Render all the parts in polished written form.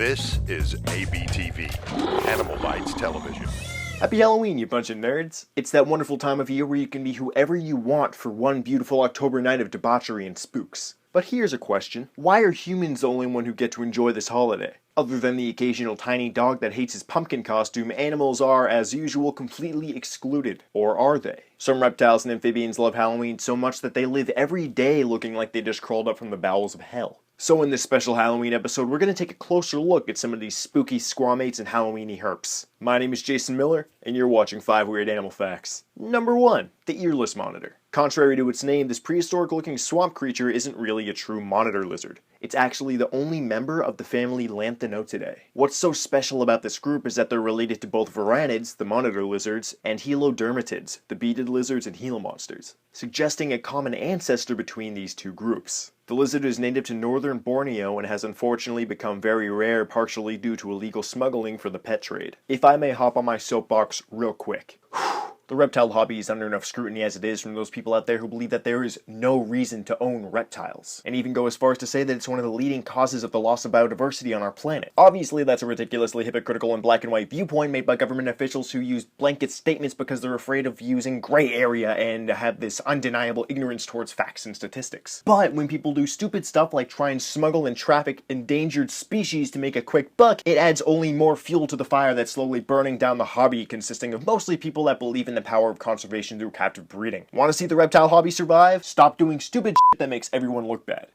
This is ABTV, Animal Bites Television. Happy Halloween, you bunch of nerds! It's that wonderful time of year where you can be whoever you want for one beautiful October night of debauchery and spooks. But here's a question. Why are humans the only one who get to enjoy this holiday? Other than the occasional tiny dog that hates his pumpkin costume, animals are, as usual, completely excluded. Or are they? Some reptiles and amphibians love Halloween so much that they live every day looking like they just crawled up from the bowels of hell. So in this special Halloween episode, we're going to take a closer look at some of these spooky squamates and Halloweeny herps. My name is Jason Miller, and you're watching 5 Weird Animal Facts. Number 1. The earless monitor. Contrary to its name, this prehistoric-looking swamp creature isn't really a true monitor lizard. It's actually the only member of the family Lanthanotidae. What's so special about this group is that they're related to both varanids, the monitor lizards, and helodermatids, the beaded lizards and Gila monsters, suggesting a common ancestor between these two groups. The lizard is native to northern Borneo and has unfortunately become very rare partially due to illegal smuggling for the pet trade. If I may hop on my soapbox real quick. The reptile hobby is under enough scrutiny as it is from those people out there who believe that there is no reason to own reptiles, and even go as far as to say that it's one of the leading causes of the loss of biodiversity on our planet. Obviously, that's a ridiculously hypocritical and black and white viewpoint made by government officials who use blanket statements because they're afraid of using gray area and have this undeniable ignorance towards facts and statistics. But when people do stupid stuff like try and smuggle and traffic endangered species to make a quick buck, it adds only more fuel to the fire that's slowly burning down the hobby, consisting of mostly people that believe in the power of conservation through captive breeding. Want to see the reptile hobby survive? Stop doing stupid shit that makes everyone look bad.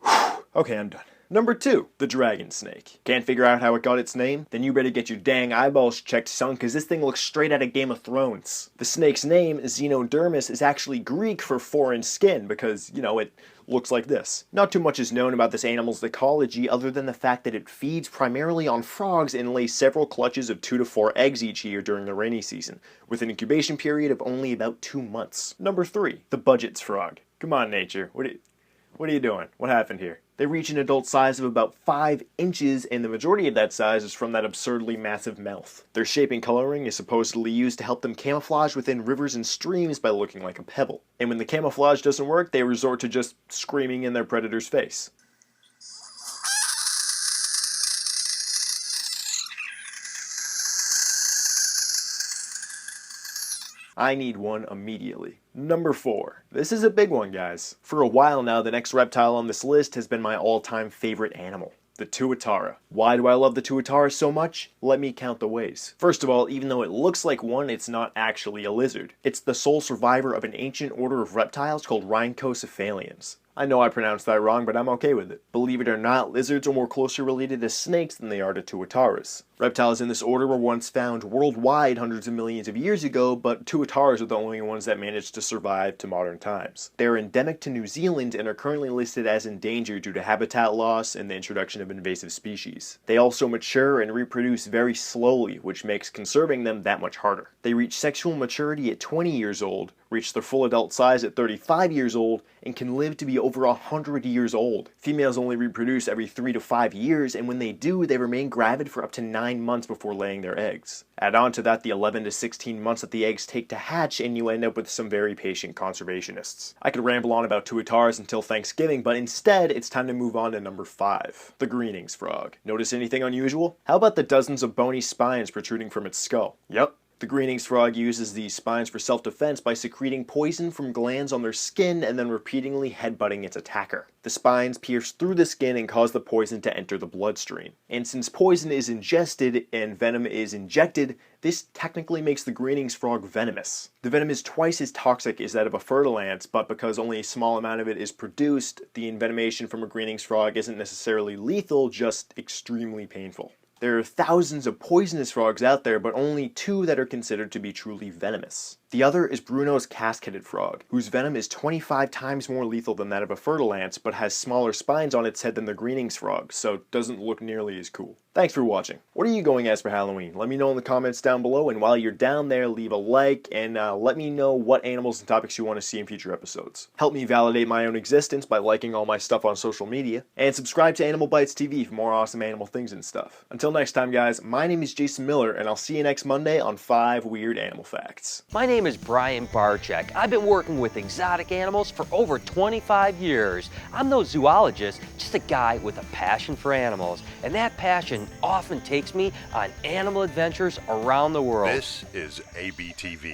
Okay, I'm done. Number 2, the dragon snake. Can't figure out how it got its name? Then you better get your dang eyeballs checked, son, cause this thing looks straight out of Game of Thrones. The snake's name, Xenodermis, is actually Greek for foreign skin because, it looks like this. Not too much is known about this animal's ecology other than the fact that it feeds primarily on frogs and lays several clutches of 2 to 4 eggs each year during the rainy season, with an incubation period of only about 2 months. Number 3, the Budgett's frog. Come on, nature. What are you doing? What happened here? They reach an adult size of about 5 inches, and the majority of that size is from that absurdly massive mouth. Their shape and coloring is supposedly used to help them camouflage within rivers and streams by looking like a pebble. And when the camouflage doesn't work, they resort to just screaming in their predator's face. I need one immediately. Number 4. This is a big one, guys. For a while now, the next reptile on this list has been my all-time favorite animal, the Tuatara. Why do I love the Tuatara so much? Let me count the ways. First of all, even though it looks like one, it's not actually a lizard. It's the sole survivor of an ancient order of reptiles called rhynchocephalians. I know I pronounced that wrong, but I'm okay with it. Believe it or not, lizards are more closely related to snakes than they are to tuataras. Reptiles in this order were once found worldwide hundreds of millions of years ago, but tuataras are the only ones that managed to survive to modern times. They are endemic to New Zealand and are currently listed as endangered due to habitat loss and the introduction of invasive species. They also mature and reproduce very slowly, which makes conserving them that much harder. They reach sexual maturity at 20 years old, reach their full adult size at 35 years old, and can live to be over 100 years old. Females only reproduce every 3 to 5 years, and when they do, they remain gravid for up to 9 months before laying their eggs. Add on to that the 11 to 16 months that the eggs take to hatch, and you end up with some very patient conservationists. I could ramble on about tuataras until Thanksgiving, but instead, it's time to move on to number 5, the greenings frog. Notice anything unusual? How about the dozens of bony spines protruding from its skull? Yep. The greenings frog uses these spines for self-defense by secreting poison from glands on their skin and then repeatedly headbutting its attacker. The spines pierce through the skin and cause the poison to enter the bloodstream. And since poison is ingested and venom is injected, this technically makes the greenings frog venomous. The venom is twice as toxic as that of a furtilance, but because only a small amount of it is produced, the envenomation from a greenings frog isn't necessarily lethal, just extremely painful. There are thousands of poisonous frogs out there, but only 2 that are considered to be truly venomous. The other is Bruno's casqueted frog, whose venom is 25 times more lethal than that of a furtilance, but has smaller spines on its head than the greenings frog, so doesn't look nearly as cool. Thanks for watching. What are you going as for Halloween? Let me know in the comments down below, and while you're down there, leave a like, and let me know what animals and topics you want to see in future episodes. Help me validate my own existence by liking all my stuff on social media, and subscribe to Animal Bites TV for more awesome animal things and stuff. Until next time, guys, my name is Jason Miller, and I'll see you next Monday on 5 Weird Animal Facts. My name name is Brian Barczyk. I've been working with exotic animals for over 25 years. I'm no zoologist, just a guy with a passion for animals. And that passion often takes me on animal adventures around the world. This is ABTV,